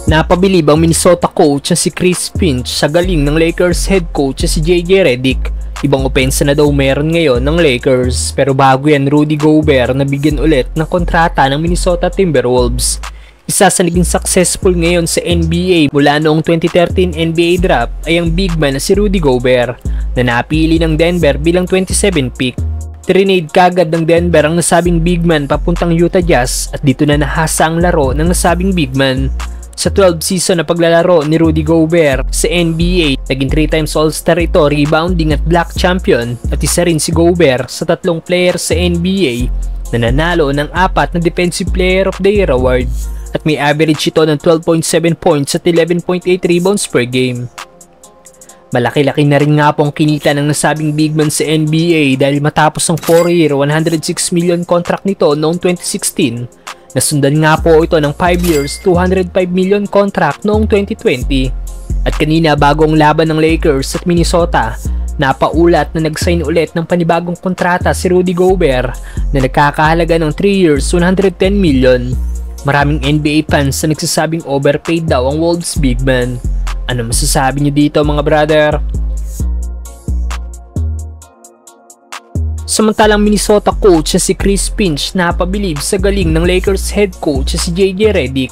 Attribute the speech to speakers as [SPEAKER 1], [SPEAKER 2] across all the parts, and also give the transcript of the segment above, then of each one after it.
[SPEAKER 1] Napabilib ang Minnesota coach na si Chris Finch sa galing ng Lakers head coach na si JJ Redick. Ibang opensa na daw meron ngayon ng Lakers, pero bago yan, Rudy Gobert nabigyan ulit ng kontrata ng Minnesota Timberwolves. Isa sa naging successful ngayon sa NBA mula noong 2013 NBA draft ay ang big man na si Rudy Gobert na napili ng Denver bilang 27 pick. Trinade kagad ng Denver ang nasabing big man papuntang Utah Jazz at dito na nahasa ang laro ng nasabing big man. Sa 12 season na paglalaro ni Rudy Gobert sa NBA, naging 3 times All-Star ito, rebounding at block champion, at isa rin si Gobert sa 3 player sa NBA na nanalo ng 4 na Defensive Player of the Year award at may average ito ng 12.7 points at 11.8 rebounds per game. Malaki-laki na rin nga pong kinita ng nasabing big man sa NBA dahil matapos ang 4-year, $106 million contract nito noong 2016. Nasundan nga po ito ng 5 years, $205 million contract noong 2020. At kanina bago ang laban ng Lakers at Minnesota, napaulat na nag-sign ulit ng panibagong kontrata si Rudy Gobert na nagkakahalaga ng 3 years, $110 million. Maraming NBA fans na nagsasabing overpaid daw ang Wolves big man. Ano masasabi niyo dito mga brother? Samantalang Minnesota coach na si Chris Finch napabilib sa galing ng Lakers head coach na si JJ Redick.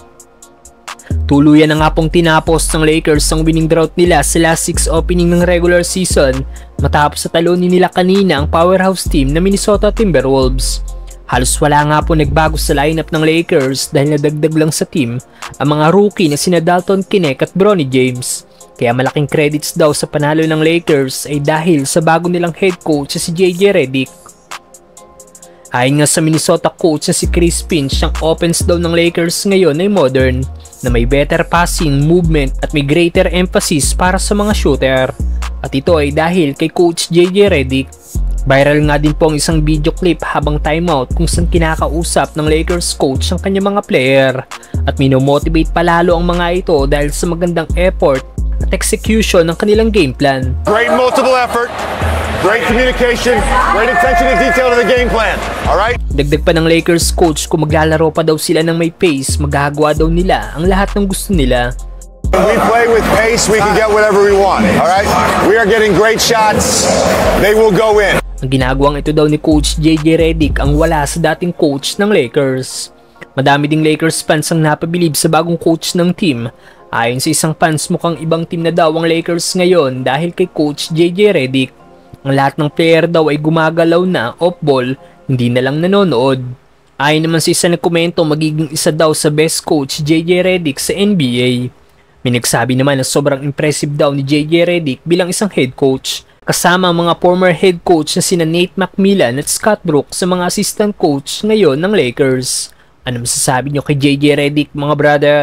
[SPEAKER 1] Tuluyan na nga pong tinapos ng Lakers ang winning drought nila sa last 6 opening ng regular season matapos sa talunin nila kanina ang powerhouse team na Minnesota Timberwolves. Halos wala nga po nagbago sa lineup ng Lakers dahil nadagdag lang sa team ang mga rookie na sina Dalton Knecht at Bronny James. Kaya malaking credits daw sa panalo ng Lakers ay dahil sa bago nilang head coach na si JJ Redick. Ayon nga sa Minnesota coach na si Chris Finch, ang offense daw ng Lakers ngayon ay modern, na may better passing, movement at may greater emphasis para sa mga shooter. At ito ay dahil kay coach JJ Redick. Viral nga din po ang isang video clip habang timeout kung saan kinakausap ng Lakers coach ang kanyang mga player at minomotivate palalo ang mga ito dahil sa magandang effort at execution ng kanilang game plan.
[SPEAKER 2] Great multiple effort, great communication, great attention to detail to the game plan. All right?
[SPEAKER 1] Dagdag pa ng Lakers coach, kung maglalaro pa daw sila ng may pace, magagawa daw nila ang lahat ng gusto nila.
[SPEAKER 2] When we play with pace, we can get whatever we want. All right? We are getting great shots. They will go in.
[SPEAKER 1] Ang ginagawang ito daw ni coach JJ Redick ang wala sa dating coach ng Lakers. Madami ding Lakers fans ang napabilib sa bagong coach ng team. Ayon sa isang fans, mukhang ibang team na daw ang Lakers ngayon dahil kay coach JJ Redick. Ang lahat ng player daw ay gumagalaw na off-ball, hindi na lang nanonood. Ayon naman sa isa na komento, magiging isa daw sa best coach JJ Redick sa NBA. May nagsabi naman na sobrang impressive daw ni JJ Redick bilang isang head coach, kasama ang mga former head coach na sina Nate McMillan at Scott Brooks sa mga assistant coach ngayon ng Lakers. Ano masasabi nyo kay JJ Redick mga brother?